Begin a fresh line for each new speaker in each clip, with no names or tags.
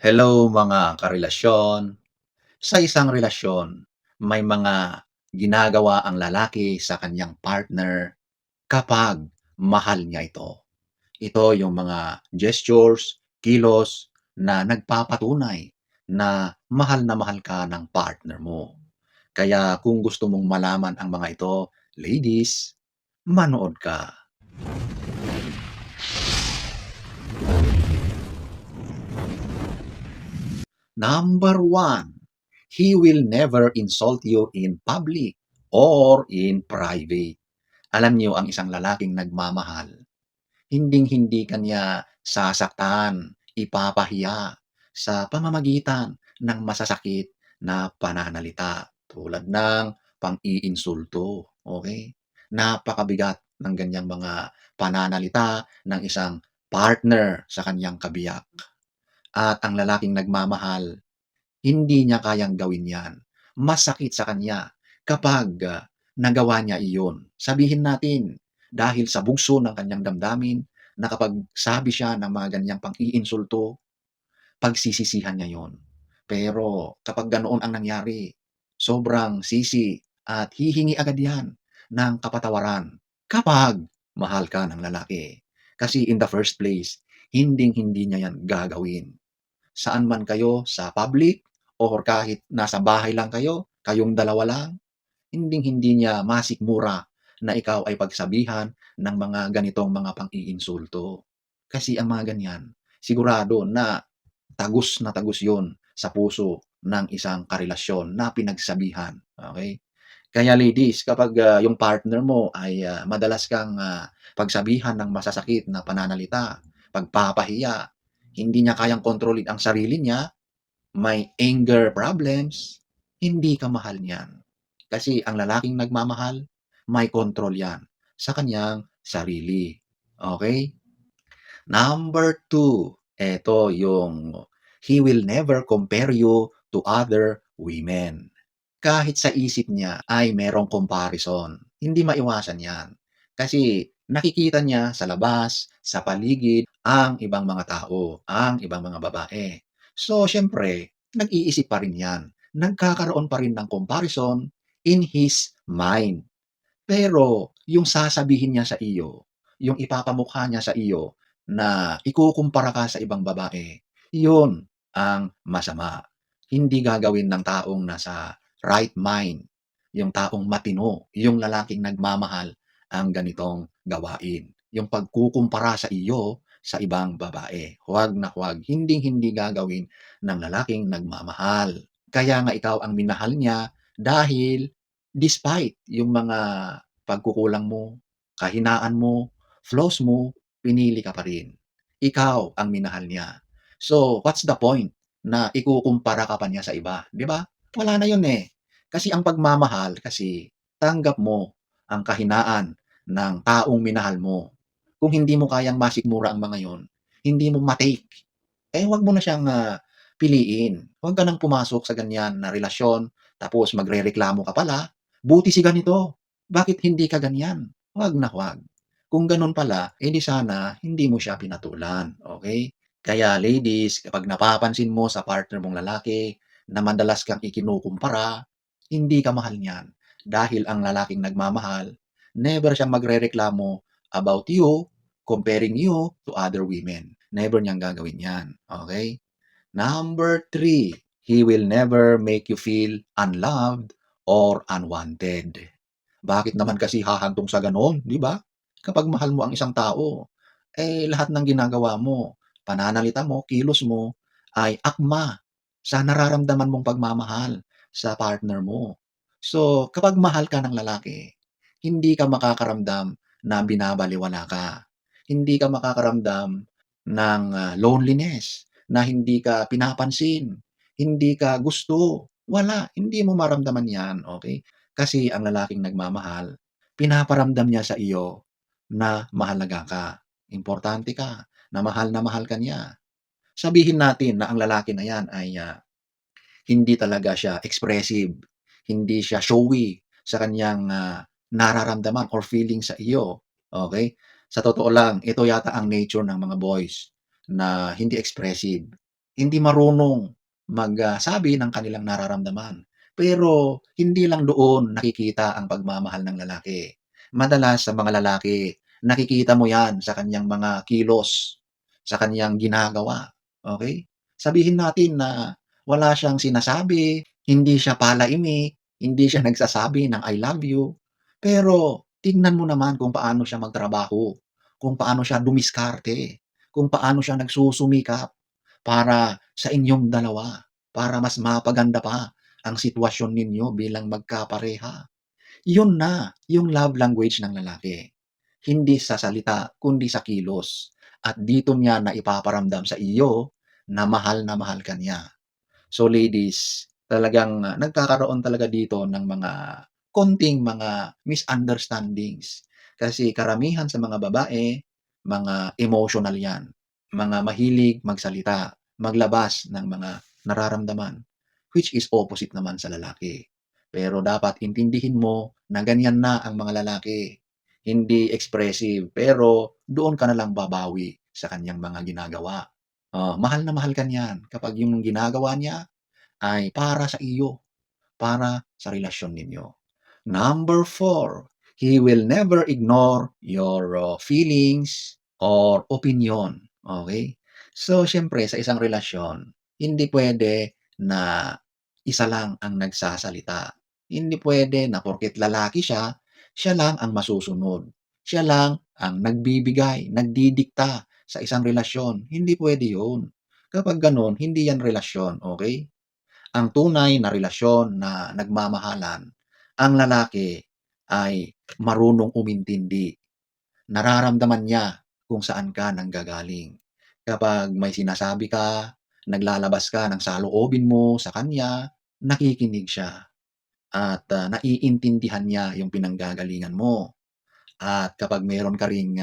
Hello mga karelasyon. Sa isang relasyon, may mga ginagawa ang lalaki sa kanyang partner kapag mahal niya ito. Ito yung mga gestures, kilos na nagpapatunay na mahal ka ng partner mo. Kaya kung gusto mong malaman ang mga ito, ladies, manood ka. Number one, he will never insult you in public or in private. Alam niyo ang isang lalaking nagmamahal, hinding-hindi ka niya sasaktan, ipapahiya sa pamamagitan ng masasakit na pananalita tulad ng pang-iinsulto, okay? Napakabigat ng ganyang mga pananalita ng isang partner sa kanyang kabiyak. At ang lalaking nagmamahal, hindi niya kayang gawin 'yan. Masakit sa kanya kapag, nagawa niya iyon. Sabihin natin dahil sa bugso ng kanyang damdamin, nakapagsabi siya ng mga ganiyang pang-iinsulto, pagsisisihan niya 'yon. Pero kapag ganoon ang nangyari, sobrang sisi at hihingi agad 'yan ng kapatawaran kapag mahal ka ng lalaki. Kasi in the first place, hinding-hindi niya 'yan gagawin. Saan man kayo, sa public or kahit nasa bahay lang kayo, kayong dalawa lang, hinding-hindi niya masikmura na ikaw ay pagsabihan ng mga ganitong mga pang-iinsulto. Kasi ang mga ganyan, sigurado na tagos 'yun sa puso ng isang karelasyon na pinagsabihan, okey? Kaya ladies, kapag, yung partner mo ay, madalas kang, pagsabihan ng masasakit na pananalita, pagpapahiya, hindi niya kayang kontrolin ang sarili niya, may anger problems, hindi ka mahal niyan. Kasi ang lalaking nagmamahal, may kontrol 'yan sa kaniyang sarili, okey? Number two, eto yung he will never compare you to other women. Kahit sa isip niya ay merong comparison, hindi maiwasan 'yan. Kasi nakikita niya sa labas, sa paligid, ang ibang mga tao, ang ibang mga babae. So, siyempre nag-iisip pa rin 'yan, nagkakaroon pa rin ng comparison in his mind. Pero yung sasabihin niya sa iyo, yung ipapamukha niya sa iyo na ikukumpara ka sa ibang babae, yun ang masama. Hindi gagawin ng taong nasa right mind, yung taong matino, yung lalaking nagmamahal ang ganitong gawain. Yung pagkukumpara sa iyo sa ibang babae. Huwag na huwag. Hinding-hindi gagawin ng lalaking nagmamahal. Kaya nga ikaw ang minahal niya dahil despite yung mga pagkukulang mo, kahinaan mo, flaws mo, pinili ka pa rin. Ikaw ang minahal niya. So, what's the point na ikukumpara ka pa niya sa iba, 'di ba? Wala na 'yun, eh. Kasi ang pagmamahal kasi tanggap mo ang kahinaan ng taong minahal mo. Kung hindi mo kayang masikmura ang mga 'yon, hindi mo ma-take, eh, huwag mo na siyang, piliin. Huwag ka ng pumasok sa ganyan na relasyon tapos magrereklamo ka pala, "Buti si ganito, bakit hindi ka ganyan?" Huwag na huwag. Kung gano'n pala, eh, di sana hindi mo siya pinatulan, okey? Kaya ladies, kapag napapansin mo sa partner mong lalaki na madalas kang ikinukumpara, hindi ka mahal niyan. Dahil ang lalaking nagmamahal, never siyang magrereklamo about you, comparing you to other women. Never niyang gagawin 'yan, okey? Number three, he will never make you feel unloved or unwanted. Bakit naman kasi hahantong sa gano'n, 'di ba? Kapag mahal mo ang isang tao, eh, lahat ng ginagawa mo, pananalita mo, kilos mo ay akma sa nararamdaman mong pagmamahal sa partner mo. So, kapag mahal ka ng lalaki, hindi ka makakaramdam na binabalewala ka. Hindi ka makakaramdam ng, loneliness, na hindi ka pinapansin, hindi ka gusto. Wala, hindi mo maramdaman 'yan, okey? Kasi ang lalaking nagmamahal, pinaparamdam niya sa iyo na mahalaga ka, importante ka, na mahal ka niya. Sabihin natin na ang lalaki na 'yan ay, hindi talaga siya expressive, hindi siya showy sa kaniyang, nararamdaman or feeling sa iyo, okey? Sa totoo lang, ito yata ang nature ng mga boys na hindi expressive. hindi marunong sabi ng kanilang nararamdaman. Pero hindi lang doon nakikita ang pagmamahal ng lalaki. Madalas sa mga lalaki, nakikita mo 'yan sa kaniyang mga kilos, sa kaniyang ginagawa, okey? Sabihin natin na wala siyang sinasabi, hindi siya palaimik, hindi siya nagsasabi ng I love you, pero tignan mo naman kung paano siya magtrabaho, kung paano siya dumiskarte, kung paano siya nagsusumikap para sa inyong dalawa, para mas mapaganda pa ang sitwasyon ninyo bilang magkapareha. Yun na yung love language ng lalaki. Hindi sa salita, kundi sa kilos. At dito niya naipaparamdam sa iyo na mahal ka niya. So ladies, talagang nagkakaroon talaga dito ng mga konting mga misunderstandings. Kasi karamihan sa mga babae, mga emotional 'yan, mga mahilig magsalita, maglabas ng mga nararamdaman, which is opposite naman sa lalaki. Pero dapat intindihin mo na ganyan na ang mga lalaki, hindi expressive, pero doon ka na lang babawi sa kaniyang mga ginagawa. Mahal na mahal ka niyan kapag yung ginagawa niya ay para sa iyo, para sa relasyon ninyo. Number 4, he will never ignore your feelings or opinion, okay? So, siyempre sa isang relasyon, hindi puwede na isa lang ang nagsasalita. Hindi puwede na porket lalaki siya, siya lang ang masusunod. Siya lang ang nagbibigay, nagdidikta sa isang relasyon. Hindi puwede 'yun. Kapag gano'n, hindi 'yan relasyon, okay? Ang tunay na relasyon na nagmamahalan, ang lalaki ay marunong umintindi. Nararamdaman niya kung saan ka nanggagaling. Kapag may sinasabi ka, naglalabas ka ng saloobin mo sa kanya, nakikinig siya at naiintindihan niya yung pinanggagalingan mo. At kapag meron ka ring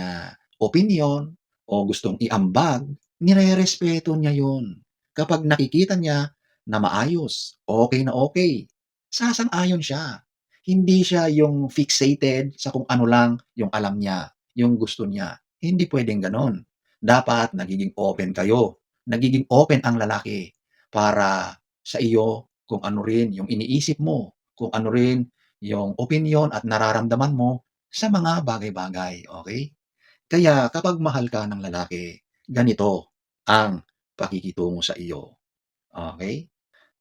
opinyon o gustong iambag, nirerespeto niya yun. Kapag nakikita niya na maayos, okay na okay, sasang-ayon siya. Hindi siya yung fixated sa kung ano lang yung alam niya, yung gusto niya. Hindi puwedeng gano'n. Dapat nagiging open kayo. Nagiging open ang lalaki para sa iyo kung ano rin yung iniisip mo, kung ano rin yung opinyon at nararamdaman mo sa mga bagay-bagay, okay? Kaya kapag mahal ka ng lalaki, ganito ang pakikitungo sa iyo, okay?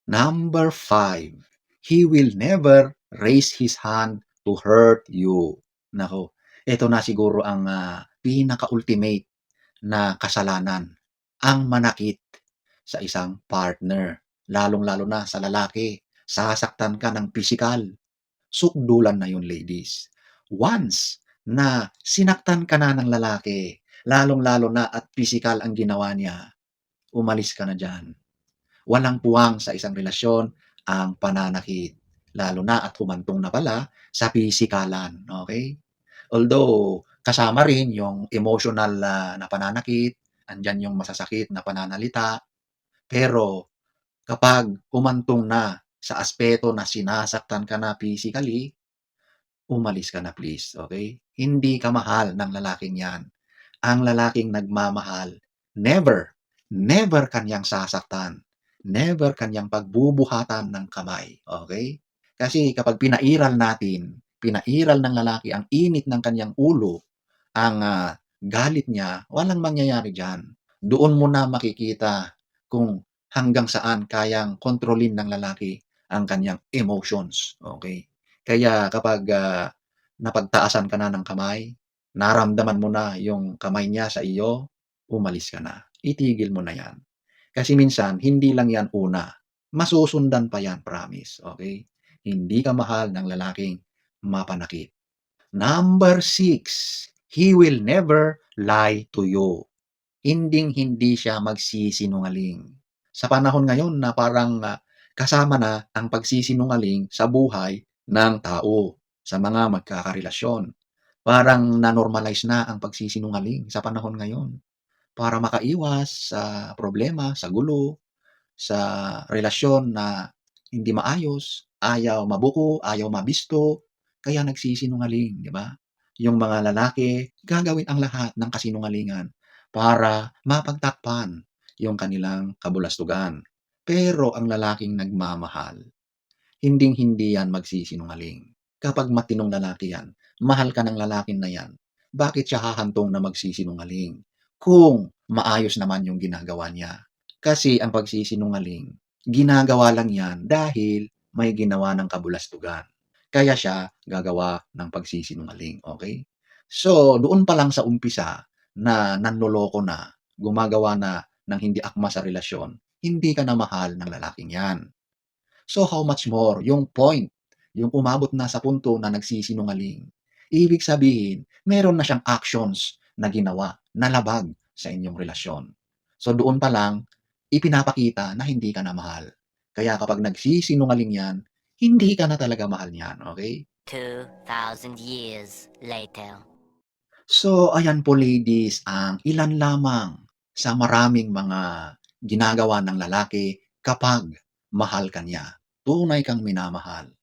Number 5, he will never raise his hand to hurt you. Naku, ito na siguro ang pinaka-ultimate na kasalanan, ang manakit sa isang partner, lalong-lalo na sa lalaki. Sasaktan ka ng pisikal, sukdulan na yun ladies. Once na sinaktan ka na ng lalaki, lalong-lalo na at pisikal ang ginawa niya, umalis ka na diyan. Walang puwang sa isang relasyon ang pananakit, lalo na at humantong na pala sa pisikalan, okay? Although kasama rin yung emotional na pananakit, andiyan yung masasakit na pananalita, pero kapag humantong na sa aspeto na sinasaktan ka na physically, umalis ka na please, okay? Hindi ka mahal ng lalaking 'yan. Ang lalaking nagmamahal, never, never kaniyang sasaktan, never kaniyang pagbubuhatan ng kamay, okay? Kasi kapag pinairal ng lalaki ang init ng kaniyang ulo, ang galit niya, walang mangyayari diyan. Doon mo na makikita kung hanggang saan kayang kontrolin ng lalaki ang kaniyang emotions, okay? Kaya kapag napagtaasan ka na ng kamay, naramdaman mo na yung kamay niya sa iyo, umalis ka na. Itigil mo na 'yan. Kasi minsan hindi lang 'yan una, masusundan pa 'yan, promise, okay? Hindi ka mahal ng lalaking mapanakit. Number 6, he will never lie to you. Hinding-hindi siya magsisinungaling. Sa panahon ngayon na parang kasama na ang pagsisinungaling sa buhay ng tao, sa mga magkakarelasyon. Parang na-normalize na ang pagsisinungaling sa panahon ngayon para makaiwas sa problema, sa gulo, sa relasyon na hindi maayos, ayaw mabuko, ayaw mabisto, kaya nagsisinungaling, 'di ba? Yung mga lalaki gagawin ang lahat ng kasinungalingan para mapagtakpan yung kanilang kabulastugan. Pero ang lalaking nagmamahal, hinding-hindi yan magsisinungaling. Kapag matinong lalaki yan, mahal ka ng lalaking na yan, bakit siya hahantong na magsisinungaling? Kung maayos naman yung ginagawa niya. Kasi ang pagsisinungaling, ginagawa lang yan dahil may ginawa ng kabulastugan. Kaya siya gagawa ng pagsisinungaling, okay? So, doon pa lang sa umpisa na nanloloko na, gumagawa na ng hindi akma sa relasyon, hindi ka na mahal ng lalaking yan. So how much more yung point, yung umabot na sa punto na nagsisinungaling. Ibig sabihin, meron na siyang actions na ginawa na labag sa inyong relasyon. So doon pa lang, ipinapakita na hindi ka na mahal. Kaya kapag nagsisinungaling yan, hindi ka na talaga mahal niyan, okay?
2,000 years later.
So, ayan po ladies ang ilan lamang sa maraming mga ginagawa ng lalaki kapag mahal ka niya. Tunay kang minamahal.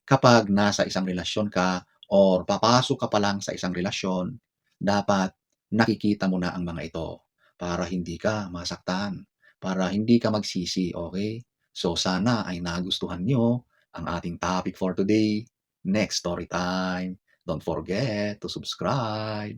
Kapag nasa isang relasyon ka or papasok ka pa lang sa isang relasyon, dapat nakikita mo na ang mga ito para hindi ka masaktan, para hindi ka magsisi, okay? So sana ay nagustuhan nyo ang ating topic for today. Next story time. Don't forget to subscribe.